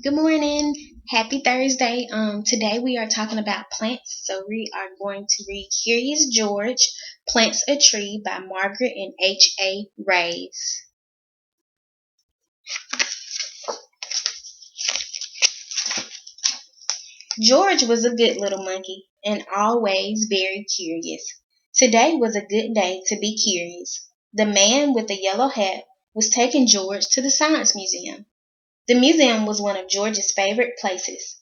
Good morning. Happy Thursday. Today we are talking about plants. So we are going to read Curious George, Plants a Tree by Margaret and H.A.Rey. George was a good little monkey and always very curious. Today was a good day to be curious. The man with the yellow hat was taking George to the Science Museum. The museum was one of George's favorite places.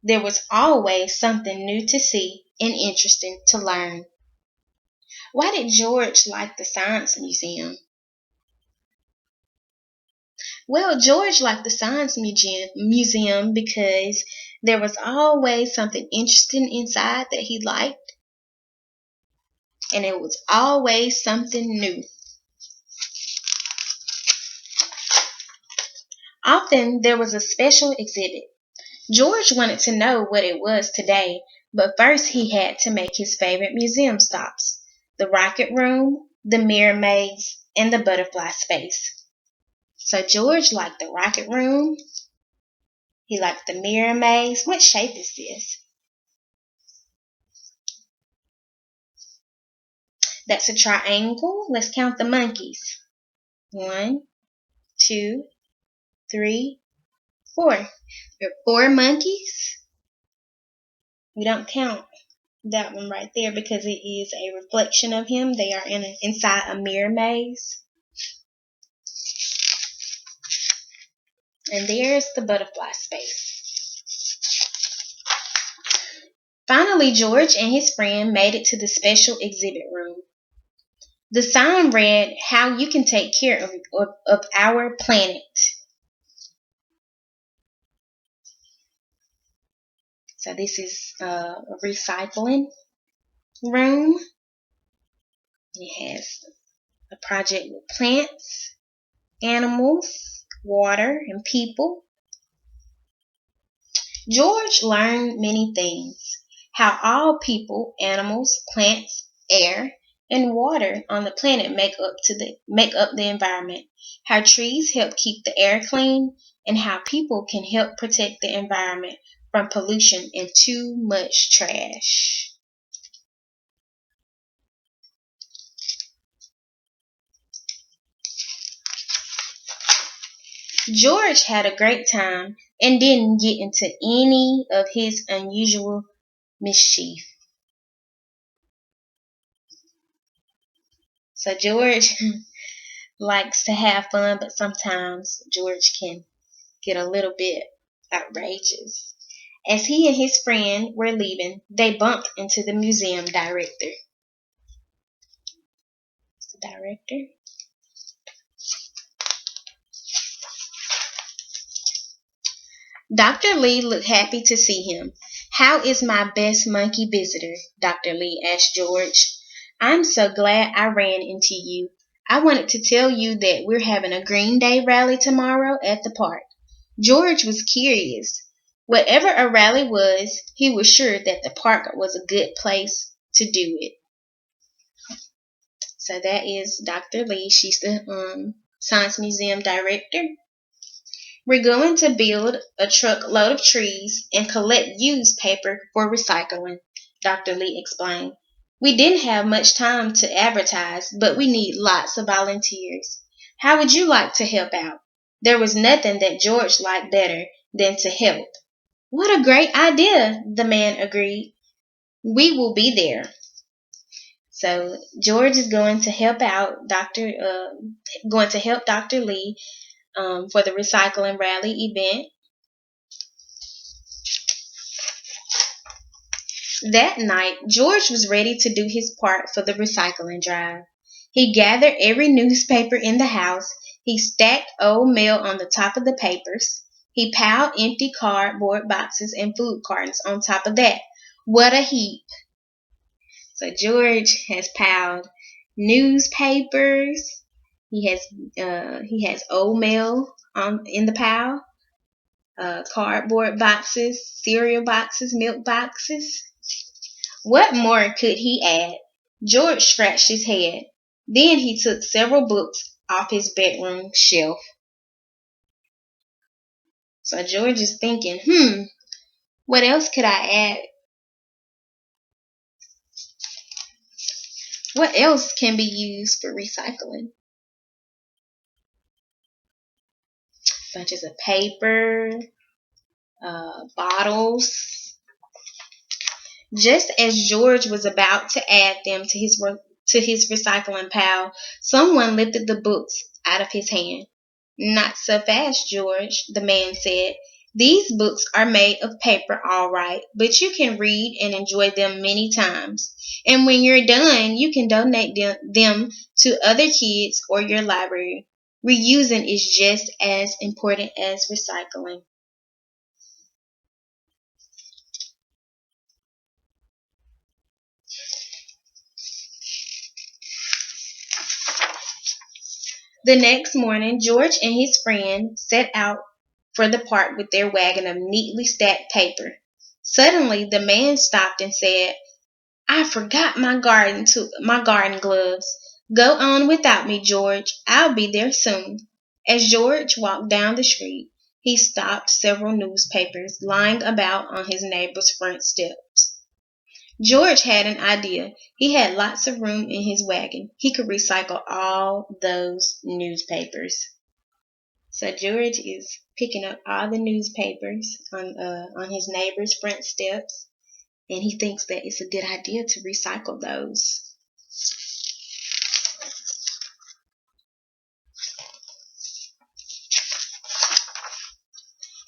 There was always something new to see and interesting to learn. Why did George like the Science Museum? Well, George liked the Science Museum because there was always something interesting inside that he liked, and it was always something new. Often there was a special exhibit. George wanted to know what it was today, but first he had to make his favorite museum stops: the rocket room, the mirror maze, and the butterfly space. So George liked the rocket room. He liked the mirror maze. What shape is this? That's a triangle. Let's count the monkeys. One, two, three, four. There are four monkeys. We don't count that one right there because it is a reflection of him. They are inside a mirror maze. And there's the butterfly space. Finally, George and his friend made it to the special exhibit room. The sign read, "How you can take care of our planet." So this is a recycling room. It has a project with plants, animals, water, and people. George learned many things: how all people, animals, plants, air, and water on the planet make up the environment, how trees help keep the air clean, and how people can help protect the environment from pollution and too much trash. George had a great time and didn't get into any of his unusual mischief. So George likes to have fun, but sometimes George can get a little bit outrageous. As he and his friend were leaving, they bumped into the museum director. The director. Dr. Lee looked happy to see him. "How is my best monkey visitor?" Dr. Lee asked George. "I'm so glad I ran into you. I wanted to tell you that we're having a Green Day rally tomorrow at the park." George was curious. Whatever a rally was, he was sure that the park was a good place to do it. So that is Dr. Lee. She's the Science Museum director. "We're going to build a truckload of trees and collect used paper for recycling," Dr. Lee explained. "We didn't have much time to advertise, but we need lots of volunteers. How would you like to help out?" There was nothing that George liked better than to help. "What a great idea," the man agreed. "We will be there." So George is going to help out going to help Dr. Lee for the recycling rally event. That night, George was ready to do his part for the recycling drive. He gathered every newspaper in the house. He stacked old mail on the top of the papers. He piled empty cardboard boxes and food cartons on top of that. What a heap! So George has piled newspapers. He has old mail in the pile, cardboard boxes, cereal boxes, milk boxes. What more could he add? George scratched his head. Then he took several books off his bedroom shelf. So George is thinking, what else could I add? What else can be used for recycling? Bunches of paper, bottles. Just as George was about to add them to his recycling pile, someone lifted the books out of his hand. "Not so fast, George," the man said. "These books are made of paper, all right, but you can read and enjoy them many times. And when you're done, you can donate them to other kids or your library. Reusing is just as important as recycling." The next morning, George and his friend set out for the park with their wagon of neatly stacked paper. Suddenly, the man stopped and said, "I forgot my garden gloves. Go on without me, George. I'll be there soon." As George walked down the street, he stopped several newspapers lying about on his neighbor's front steps. George had an idea. He had lots of room in his wagon. He could recycle all those newspapers. So George is picking up all the newspapers on his neighbor's front steps, and he thinks that it's a good idea to recycle those.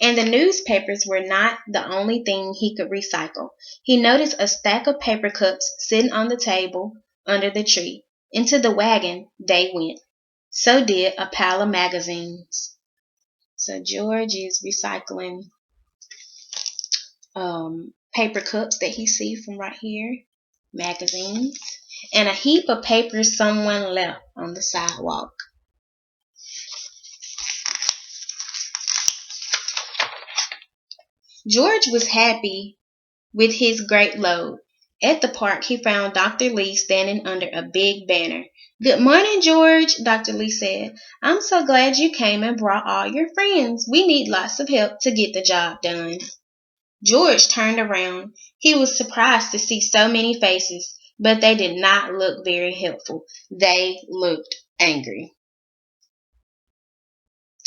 And the newspapers were not the only thing he could recycle. He noticed a stack of paper cups sitting on the table under the tree. Into the wagon they went. So did a pile of magazines. So George is recycling paper cups that he sees from right here, magazines, and a heap of papers someone left on the sidewalk. George was happy with his great load. At the park, he found Dr. Lee standing under a big banner. "Good morning, George," Dr. Lee said. "I'm so glad you came and brought all your friends. We need lots of help to get the job done." George turned around. He was surprised to see so many faces, but they did not look very helpful. They looked angry.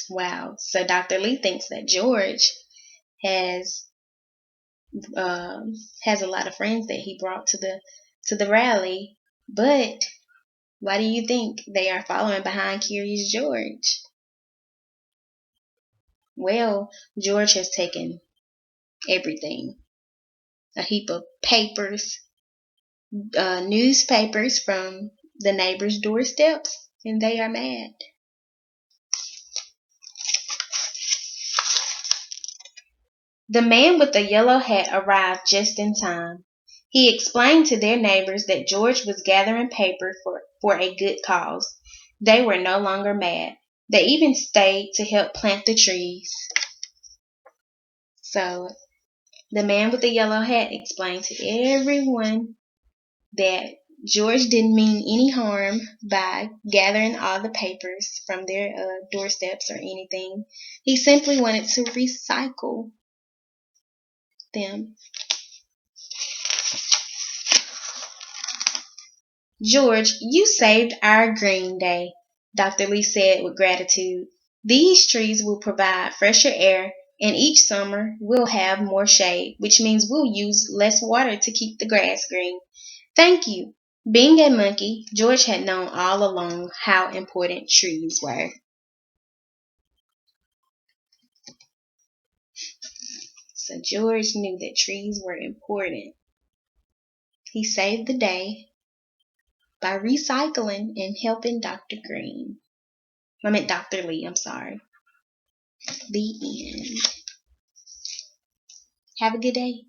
Wow. So Dr. Lee thinks that George has has a lot of friends that he brought to the rally, but why do you think they are following behind Curious George? Well, George has taken everything. A heap of papers, newspapers from the neighbors' doorsteps, and they are mad. The man with the yellow hat arrived just in time. He explained to their neighbors that George was gathering paper for a good cause. They were no longer mad. They even stayed to help plant the trees. So the man with the yellow hat explained to everyone that George didn't mean any harm by gathering all the papers from their doorsteps or anything. He simply wanted to recycle them. "George, you saved our green day," Dr. Lee said with gratitude. "These trees will provide fresher air, and each summer we'll have more shade, which means we'll use less water to keep the grass green. Thank you." Being a monkey, George had known all along how important trees were. So George knew that trees were important. He saved the day by recycling and helping Dr. Green. I meant Dr. Lee, I'm sorry. The end. Have a good day.